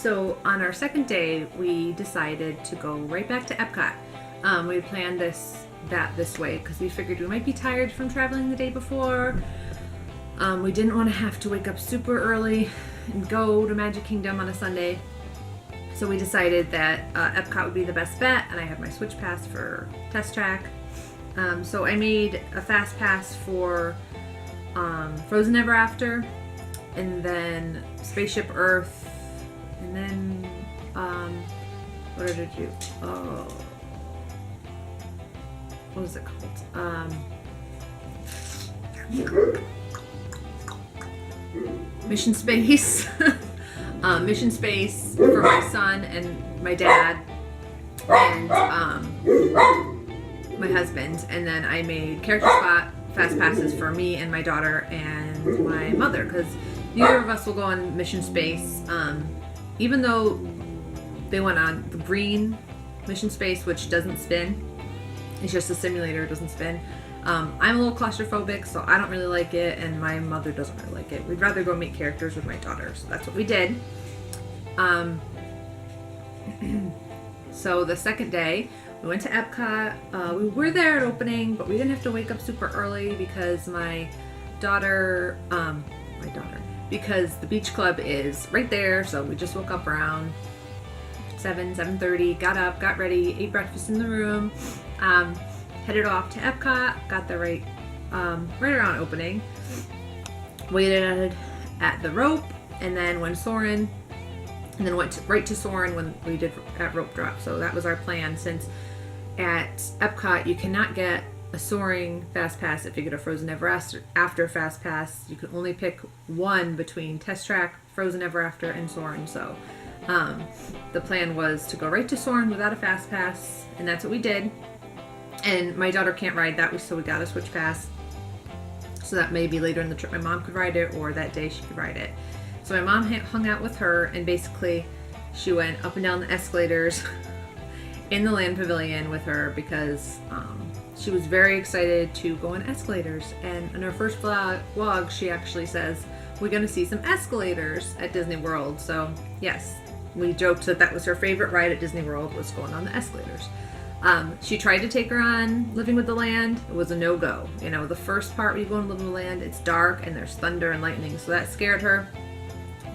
So on our second day, we decided to go right back to Epcot. We planned this way because we figured we might be tired from traveling the day before. We didn't want to have to wake up super early and go to Magic Kingdom on a Sunday. So we decided that Epcot would be the best bet, and I had my Switch Pass for Test Track. So I made a Fast Pass for Frozen Ever After, and then Spaceship Earth, and then what did I do? What was it called? Mission Space. Mission Space for my son and my dad and my husband, and then I made character spot fast passes for me and my daughter and my mother, because neither of us will go on Mission Space, even though they went on the green Mission Space, which doesn't spin. It's just a simulator, it doesn't spin. I'm a little claustrophobic, so I don't really like it, and my mother doesn't really like it. We'd rather go meet characters with my daughter, so that's what we did. So the second day, we went to Epcot. We were there at opening, but we didn't have to wake up super early because because the beach club is right there, so we just woke up around 7:30, got up, got ready, ate breakfast in the room, headed off to Epcot, got there right around opening, waited at the rope, and then went Soarin', and then went right to Soarin' when we did at rope drop. So that was our plan, since at Epcot you cannot get a Soaring Fast Pass if you get a Frozen Ever After Fast Pass. You can only pick one between Test Track, Frozen Ever After, and Soarin'. So the plan was to go right to Soarin' without a Fast Pass, and that's what we did. And my daughter can't ride that, so we got a Switch Pass, so that maybe later in the trip my mom could ride it, or that day she could ride it. So my mom hung out with her, and basically she went up and down the escalators in the Land Pavilion with her, because she was very excited to go on escalators. And in her first vlog, she actually says, we're going to see some escalators at Disney World. So yes, we joked that that was her favorite ride at Disney World, was going on the escalators. She tried to take her on Living with the Land. It was a no-go. You know, the first part where you go on Living with the Land, it's dark and there's thunder and lightning, so that scared her.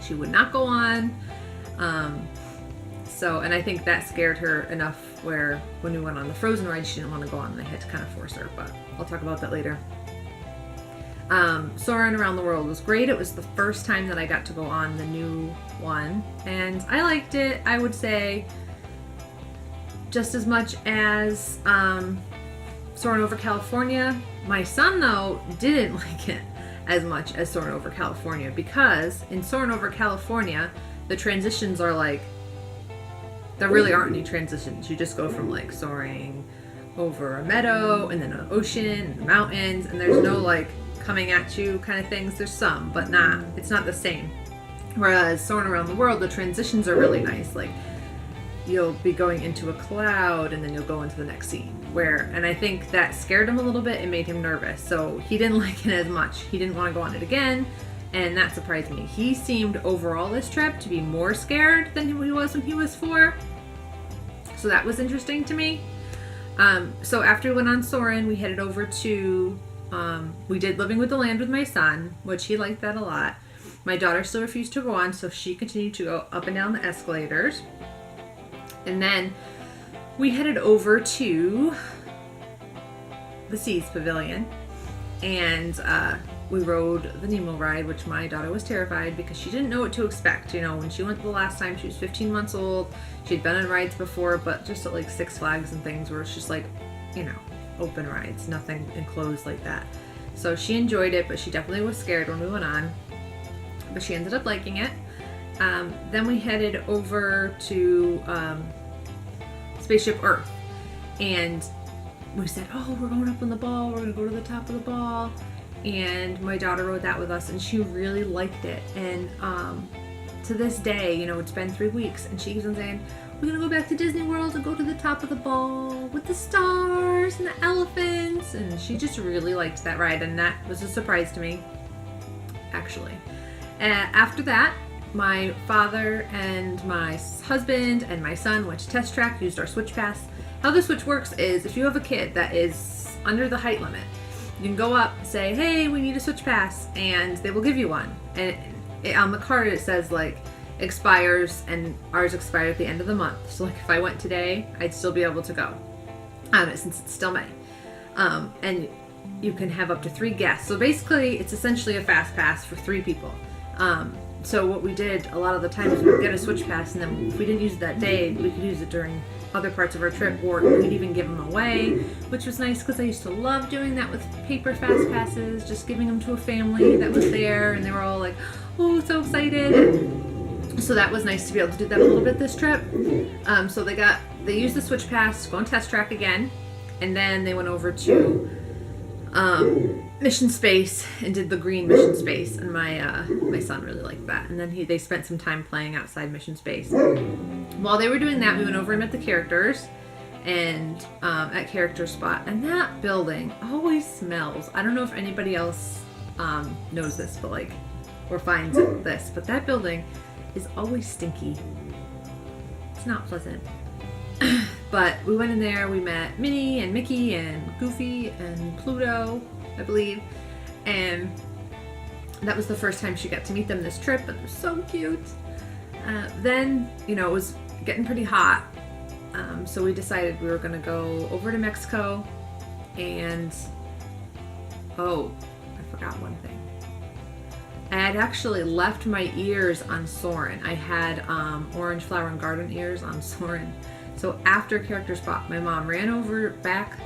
She would not go on. And I think that scared her enough where when we went on the Frozen ride, she didn't want to go on, and I had to kind of force her, but I'll talk about that later. Soarin' Around the World was great. It was the first time that I got to go on the new one, and I liked it, I would say, just as much as Soarin' Over California. My son, though, didn't like it as much as Soarin' Over California, because in Soarin' Over California, the transitions are like, there really aren't any transitions. You just go from like soaring over a meadow and then an ocean and mountains, and there's no like coming at you kind of things. There's some, but it's not the same. Whereas Soarin' Around the World, the transitions are really nice. Like, you'll be going into a cloud and then you'll go into the next scene. And I think that scared him a little bit and made him nervous. So he didn't like it as much. He didn't want to go on it again, and that surprised me. He seemed overall this trip to be more scared than he was when he was 4. So that was interesting to me. So after we went on Soarin', we headed over to, we did Living with the Land with my son, which he liked that a lot. My daughter still refused to go on, so she continued to go up and down the escalators. And then we headed over to the Seas Pavilion, and we rode the Nemo ride, which my daughter was terrified because she didn't know what to expect. You know, when she went the last time, she was 15 months old. She'd been on rides before, but just at like Six Flags and things where it's just like, you know, open rides, nothing enclosed like that. So she enjoyed it, but she definitely was scared when we went on. But she ended up liking it. Then we headed over to Spaceship Earth, and we said, oh, we're going up on the ball, we're going to go to the top of the ball. And my daughter rode that with us, and she really liked it. And to this day, you know, it's been 3 weeks, and she keeps on saying, we're going to go back to Disney World and go to the top of the ball with the stars and the elephants. And she just really liked that ride, and that was a surprise to me, actually. After that, my father and my husband and my son went to Test Track, used our Switch Pass. How the Switch works is if you have a kid that is under the height limit, you can go up, say, hey, we need a Switch Pass, and they will give you one. And on the card it says like expires, and ours expired at the end of the month. So like if I went today, I'd still be able to go on it since it's still May. And you can have up to 3 guests. So basically it's essentially a fast pass for 3 people. So what we did a lot of the time is we would get a Switch Pass, and then if we didn't use it that day, we could use it during other parts of our trip, or we could even give them away, which was nice because I used to love doing that with paper fast passes, just giving them to a family that was there, and they were all like, oh, so excited. So that was nice to be able to do that a little bit this trip. So they used the Switch Pass to go on Test Track again, and then they went over to Mission Space and did the green Mission Space, and my son really liked that. And then they spent some time playing outside Mission Space. While they were doing that, we went over and met the characters, and at Character Spot, and that building always smells. I don't know if anybody else knows this, but like, or finds this, but that building is always stinky. It's not pleasant. But we went in there, we met Minnie and Mickey and Goofy and Pluto, I believe, and that was the first time she got to meet them this trip, but they're so cute. Then, it was getting pretty hot, so we decided we were going to go over to Mexico, and I forgot one thing. I had actually left my ears on Soarin'. I had orange flower and garden ears on Soarin'. So after Character Spot, my mom ran over back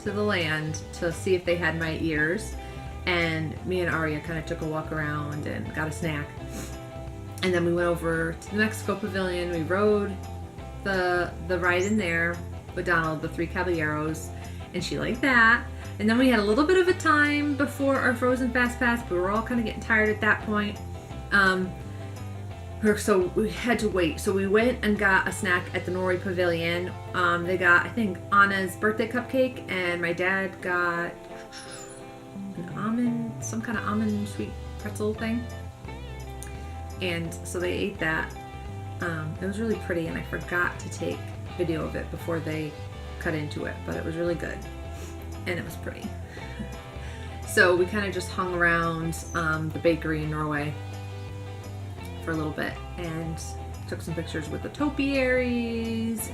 to the land to see if they had my ears, and me and Aria kind of took a walk around and got a snack. And then we went over to the Mexico Pavilion. We rode the ride in there with Donald, the 3 Caballeros, and she liked that. And then we had a little bit of a time before our Frozen Fast Pass, but we were all kind of getting tired at that point. So we had to wait. So we went and got a snack at the Nori Pavilion. They got, I think, Anna's birthday cupcake, and my dad got some kind of almond sweet pretzel thing. And so they ate that. It was really pretty, and I forgot to take video of it before they cut into it, but it was really good, and it was pretty. So we kind of just hung around the bakery in Norway for a little bit and took some pictures with the topiaries,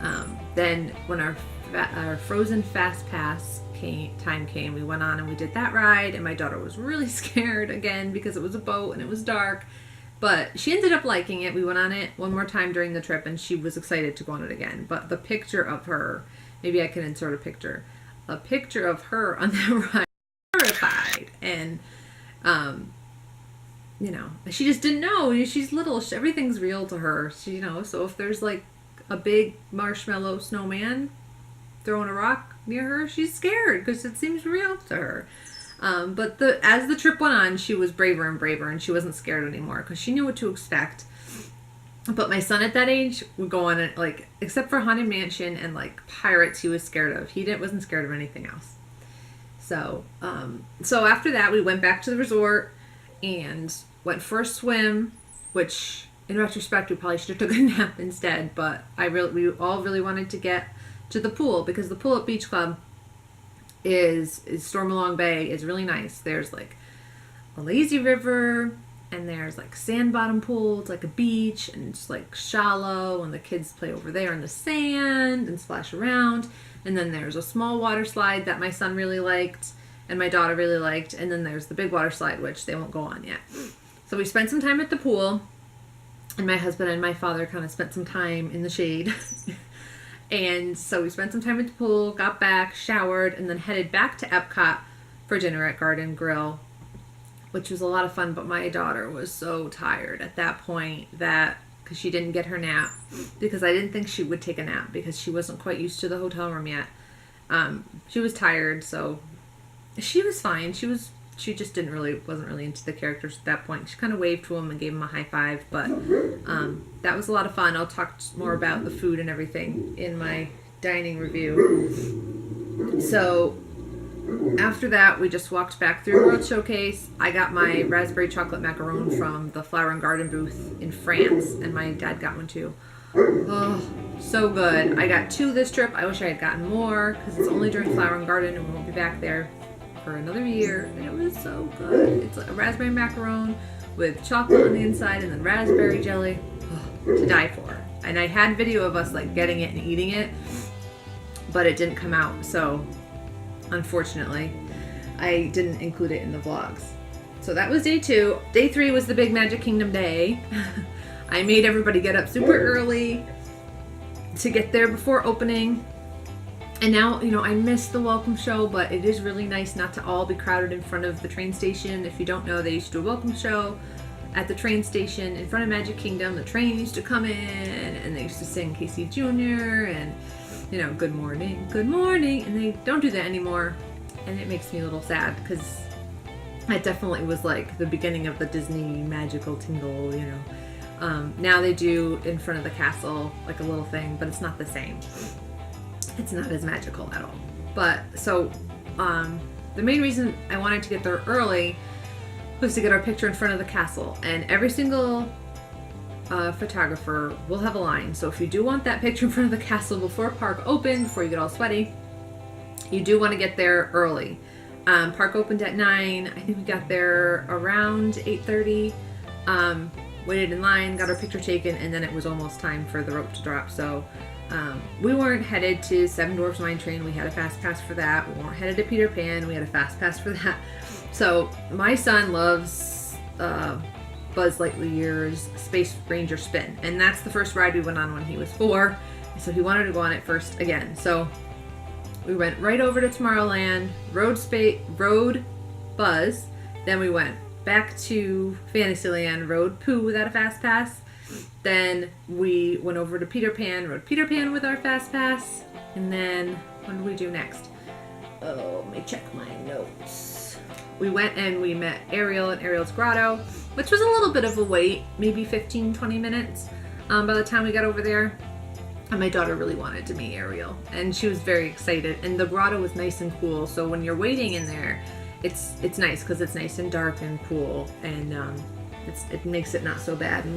and then when our Frozen Fast Pass time came, we went on and we did that ride, and my daughter was really scared again because it was a boat and it was dark, but she ended up liking it. We went on it one more time during the trip, and she was excited to go on it again. But the picture of her, maybe I can insert a picture of her on that ride, horrified, and she just didn't know. She's little. Everything's real to her. So if there's like a big marshmallow snowman throwing a rock near her, she's scared because it seems real to her. But as the trip went on, she was braver and braver, and she wasn't scared anymore because she knew what to expect. But my son at that age would go on it, like, except for Haunted Mansion and like Pirates, he was scared of. Wasn't scared of anything else. So after that, we went back to the resort and went for a swim, which in retrospect we probably should have took a nap instead. But we all really wanted to get to the pool, because the pool at Beach Club is Stormalong Bay is really nice. There's like a lazy river, and there's like sand bottom pool. It's like a beach, and it's like shallow, and the kids play over there in the sand and splash around. And then there's a small water slide that my son really liked and my daughter really liked, and then there's the big water slide, which they won't go on yet. So we spent some time at the pool, and my husband and my father kind of spent some time in the shade. And so we spent some time at the pool, got back, showered, and then headed back to Epcot for dinner at Garden Grill, which was a lot of fun. But my daughter was so tired at that point because she didn't get her nap, because I didn't think she would take a nap because she wasn't quite used to the hotel room yet. She was tired, so she was fine. She just wasn't really into the characters at that point. She kind of waved to him and gave him a high five, but that was a lot of fun. I'll talk more about the food and everything in my dining review. So after that, we just walked back through World Showcase. I got my raspberry chocolate macaron from the Flower and Garden booth in France, and my dad got one too. Oh, so good. I got 2 this trip. I wish I had gotten more because it's only during Flower and Garden and we won't be back there for another year. And it was so good. It's like a raspberry macaron with chocolate on the inside and then raspberry jelly. Oh, to die for. And I had video of us like getting it and eating it, but it didn't come out. So unfortunately, I didn't include it in the vlogs. So that was day 2. Day 3 was the big Magic Kingdom day. I made everybody get up super early to get there before opening. And now, you know, I missed the welcome show, but it is really nice not to all be crowded in front of the train station. If you don't know, they used to do a welcome show at the train station in front of Magic Kingdom. The train used to come in and they used to sing Casey Jr. and, you know, good morning, and they don't do that anymore. And it makes me a little sad because that definitely was like the beginning of the Disney magical tingle, you know. Now they do in front of the castle, like a little thing, but it's not the same. It's not as magical at all. But so, the main reason I wanted to get there early was to get our picture in front of the castle. And every single photographer will have a line. So if you do want that picture in front of the castle before park opened, before you get all sweaty, you do want to get there early. Park opened at 9. I think we got there around 8:30. Waited in line, got our picture taken, and then it was almost time for the rope to drop. So we weren't headed to Seven Dwarfs Mine Train. We had a fast pass for that. We weren't headed to Peter Pan. We had a fast pass for that. So my son loves Buzz Lightyear's Space Ranger Spin, and that's the first ride we went on when he was 4. So he wanted to go on it first again. So we went right over to Tomorrowland, rode Buzz, then we went back to Fantasyland, rode Pooh without a fast pass. Then we went over to Peter Pan, rode Peter Pan with our fast pass. And then what did we do next? Oh, let me check my notes. We went and we met Ariel in Ariel's Grotto, which was a little bit of a wait, maybe 15-20 minutes by the time we got over there. And my daughter really wanted to meet Ariel, and she was very excited. And the grotto was nice and cool, so when you're waiting in there, it's nice because it's nice and dark and cool, and it makes it not so bad. And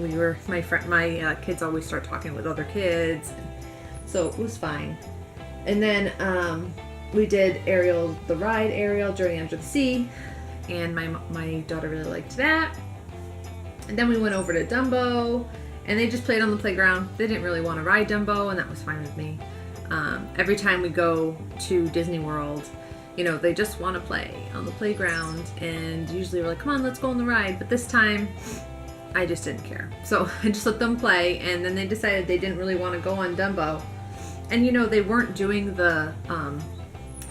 my kids always start talking with other kids, so it was fine. And then we did the ride Ariel Journey Under the Sea, and my daughter really liked that. And then we went over to Dumbo, and they just played on the playground. They didn't really want to ride Dumbo, and that was fine with me. Every time we go to Disney World, you know, they just want to play on the playground, and usually we're like, come on, let's go on the ride. But this time, I just didn't care. So I just let them play, and then they decided they didn't really want to go on Dumbo. And you know, they weren't doing the,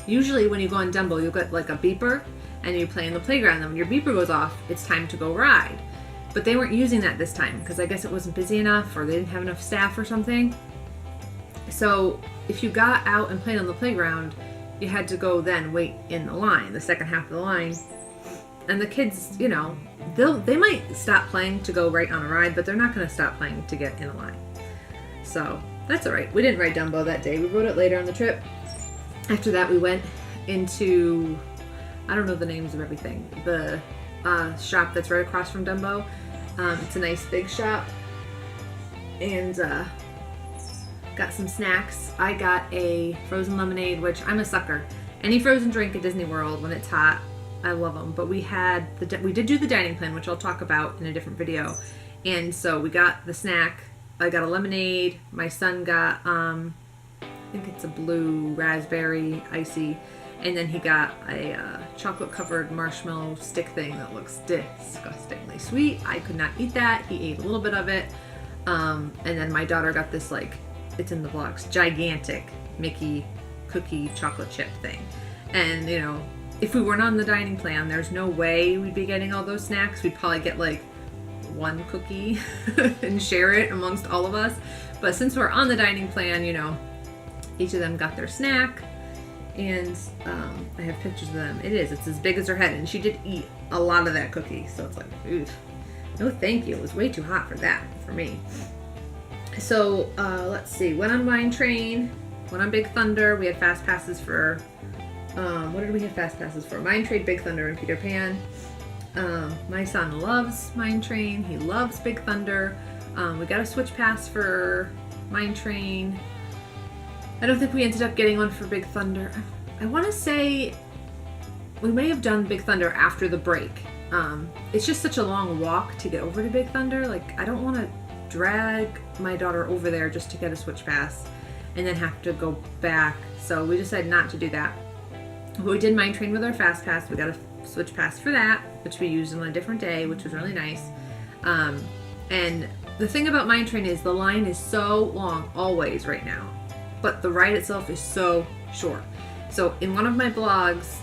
usually when you go on Dumbo, you'll get like a beeper, and you play in the playground, and when your beeper goes off, it's time to go ride. But they weren't using that this time, because I guess it wasn't busy enough, or they didn't have enough staff or something. So if you got out and played on the playground, you had to go then wait in the line, the second half of the line. And the kids, you know, they might stop playing to go right on a ride, but they're not going to stop playing to get in a line. So that's all right. We didn't ride Dumbo that day. We rode it later on the trip. After that, we went into, I don't know the names of everything, the shop that's right across from Dumbo. It's a nice big shop. And got some snacks. I got a frozen lemonade, which I'm a sucker. Any frozen drink at Disney World when it's hot, I love them. But we did do the dining plan, which I'll talk about in a different video. And so we got the snack. I got a lemonade. My son got, I think it's a blue raspberry icy. And then he got a chocolate covered marshmallow stick thing that looks disgustingly sweet. I could not eat that. He ate a little bit of it. And then my daughter got this, like, it's in the vlogs, gigantic Mickey cookie chocolate chip thing. And you know, if we weren't on the dining plan, there's no way we'd be getting all those snacks. We'd probably get like one cookie and share it amongst all of us. But since we're on the dining plan, you know, each of them got their snack. And I have pictures of them. It's as big as her head, and she did eat a lot of that cookie. So it's like, oof, no thank you. It was way too hot for that, for me. So let's see, went on Mine Train, went on Big Thunder. We had fast passes for What did we have fast passes for? Mine Train, Big Thunder, and Peter Pan. My son loves Mine Train. He loves Big Thunder. We got a switch pass for Mine Train. I don't think we ended up getting one for Big Thunder. I want to say we may have done Big Thunder after the break. It's just such a long walk to get over to Big Thunder. Like, I don't want to drag my daughter over there just to get a switch pass and then have to go back. So we decided not to do that. But we did Mine Train with our fast pass. We got a switch pass for that, which we used on a different day, which was really nice. And the thing about Mine Train is the line is so long always right now, but the ride itself is so short. So in one of my vlogs,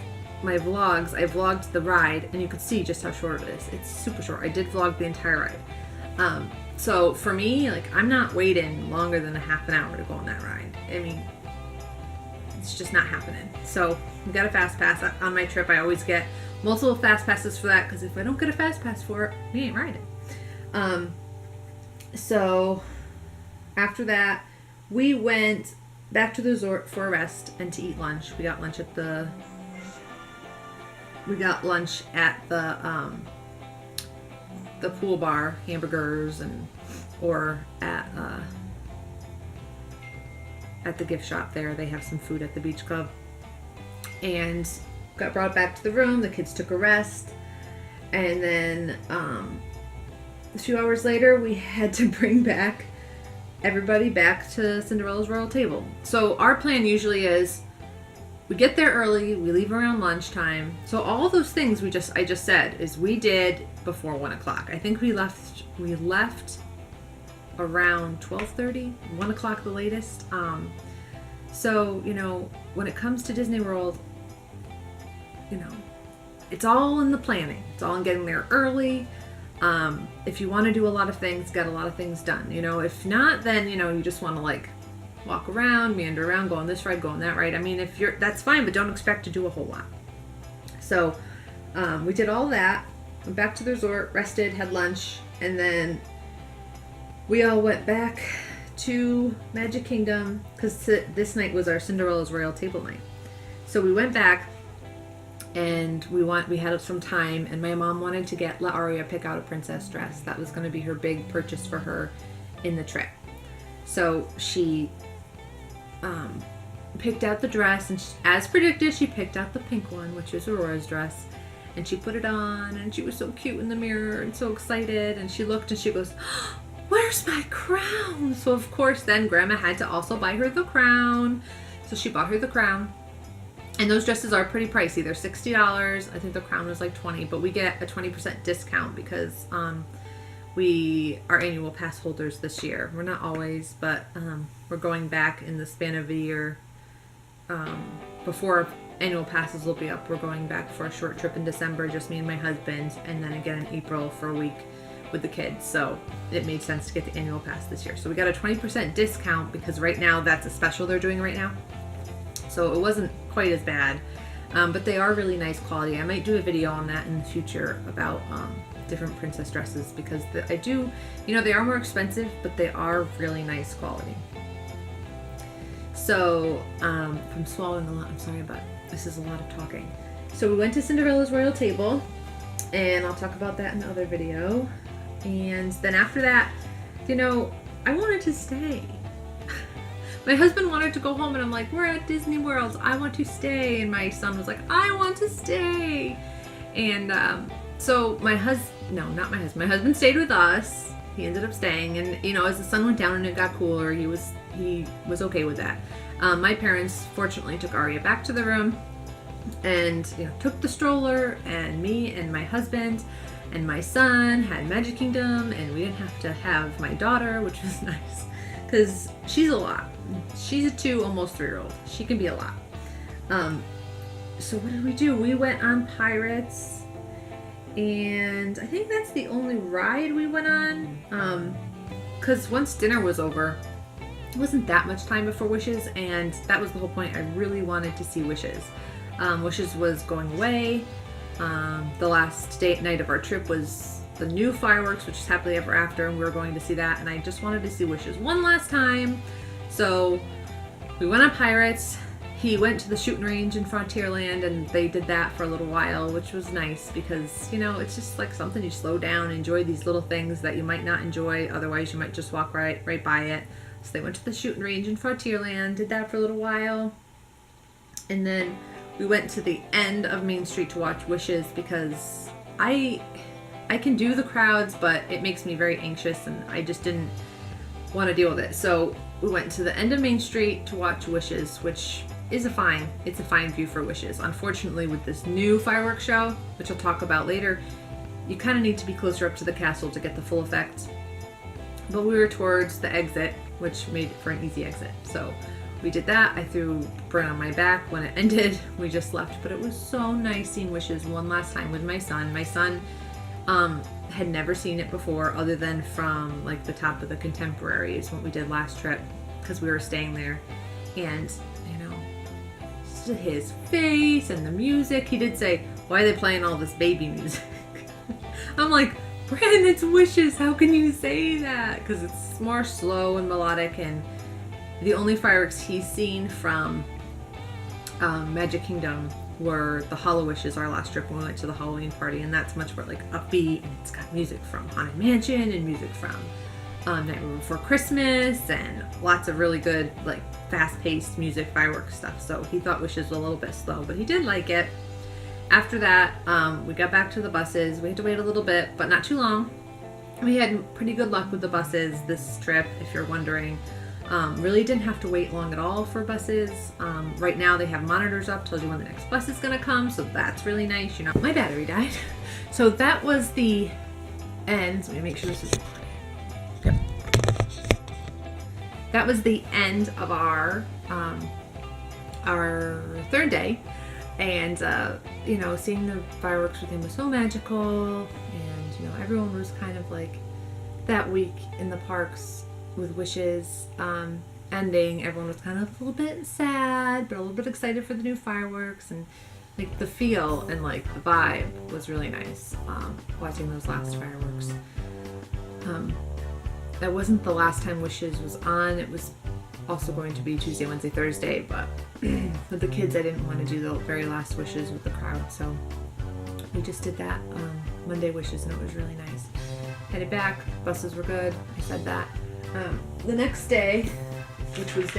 I vlogged the ride, and you could see just how short it is. It's super short. I did vlog the entire ride. So for me, like, I'm not waiting longer than a half an hour to go on that ride. I mean, it's just not happening. So we got a fast pass on my trip. I always get multiple fast passes for that, because if I don't get a fast pass for it, we ain't riding. So after that, we went back to the resort for a rest and to eat lunch. We got lunch at the pool bar, hamburgers, or at the gift shop there. They have some food at the beach club. And got brought back to the room. The kids took a rest. And then a few hours later, we had to bring back everybody back to Cinderella's Royal Table. So our plan usually is we get there early, we leave around lunchtime. So all those things I just said is we did before 1 o'clock. I think we left around 12:30, 1 o'clock the latest. So, you know, when it comes to Disney World, you know, it's all in the planning. It's all in getting there early. If you want to do a lot of things, get a lot of things done. You know, if not, then, you know, you just want to like walk around, meander around, go on this ride, go on that ride. I mean, that's fine, but don't expect to do a whole lot. So, we did all that, went back to the resort, rested, had lunch, and then we all went back to Magic Kingdom, because this night was our Cinderella's Royal Table night. So we went back, and we had some time, and my mom wanted to let Aria pick out a princess dress. That was going to be her big purchase for her in the trip. So she picked out the dress, and as predicted, she picked out the pink one, which is Aurora's dress, and she put it on, and she was so cute in the mirror and so excited, and she looked and she goes, "Where's my crown?" So of course then Grandma had to also buy her the crown. So she bought her the crown. And those dresses are pretty pricey. They're $60. I think the crown was like $20, but we get a 20% discount because we are annual pass holders this year. We're not always, but we're going back in the span of a year. Before annual passes will be up, we're going back for a short trip in December, just me and my husband, and then again in April for a week with the kids. So it made sense to get the annual pass this year. So we got a 20% discount because right now that's a special they're doing right now. So it wasn't quite as bad, but they are really nice quality. I might do a video on that in the future about different princess dresses, because they are more expensive, but they are really nice quality. So if I'm swallowing a lot, I'm sorry, but this is a lot of talking. So we went to Cinderella's Royal Table, and I'll talk about that in the other video. And then after that, you know, I wanted to stay. My husband wanted to go home, and I'm like, we're at Disney World, I want to stay. And my son was like, I want to stay. And so my husband stayed with us. He ended up staying, and you know, as the sun went down and it got cooler, he was okay with that. My parents fortunately took Aria back to the room, and you know, took the stroller, and me and my husband and my son had Magic Kingdom, and we didn't have to have my daughter, which was nice, because she's a lot. She's a 2, almost 3-year-old. She can be a lot. So what did we do? We went on Pirates, and I think that's the only ride we went on, because once dinner was over, it wasn't that much time before Wishes, and that was the whole point. I really wanted to see Wishes. Wishes was going away. The last night of our trip was the new fireworks, which is Happily Ever After, and we were going to see that, and I just wanted to see Wishes one last time. So we went on Pirates. he went to the shooting range in Frontierland, and they did that for a little while, which was nice because, you know, it's just like something you slow down, enjoy these little things that you might not enjoy. Otherwise, you might just walk right by it. So they went to the shooting range in Frontierland, did that for a little while. And then we went to the end of Main Street to watch Wishes because I can do the crowds, but it makes me very anxious and I just didn't want to deal with it. So we went to the end of Main Street to watch Wishes, which is a fine view for Wishes. Unfortunately, with this new fireworks show, which I'll talk about later, you kind of need to be closer up to the castle to get the full effect. But we were towards the exit, which made it for an easy exit. So we did that. I threw Brent on my back when it ended. We just left, but it was so nice seeing Wishes one last time with my son. My son had never seen it before other than from like the top of the Contemporary is what we did last trip because we were staying there. And you know, just his face and the music, he did say, why are they playing all this baby music? I'm like, Brandon, it's Wishes, how can you say that? Because it's more slow and melodic, and the only fireworks he's seen from Magic Kingdom were the Hollow Wishes, our last trip when we went to the Halloween party, and that's much more like upbeat, and it's got music from Haunted Mansion and music from Nightmare Before Christmas and lots of really good like fast-paced music fireworks stuff. So he thought Wishes was a little bit slow, but he did like it. After that, we got back to the buses. We had to wait a little bit, but not too long. We had pretty good luck with the buses this trip, if you're wondering. Really didn't have to wait long at all for buses. Right now they have monitors up, tells you when the next bus is gonna come, so that's really nice. You know, my battery died. So that was the end. Let me make sure this is recording. Yep. That was the end of our third day. And, you know, seeing the fireworks with him was so magical. And, you know, everyone was kind of like that week in the parks with Wishes ending, everyone was kind of a little bit sad, but a little bit excited for the new fireworks, and like the feel and like the vibe was really nice watching those last fireworks. That wasn't the last time Wishes was on. It was also going to be Tuesday, Wednesday, Thursday, but with the kids I didn't want to do the very last Wishes with the crowd, so we just did that Monday Wishes, and it was really nice. Headed back, buses were good, I said that. The next day, which was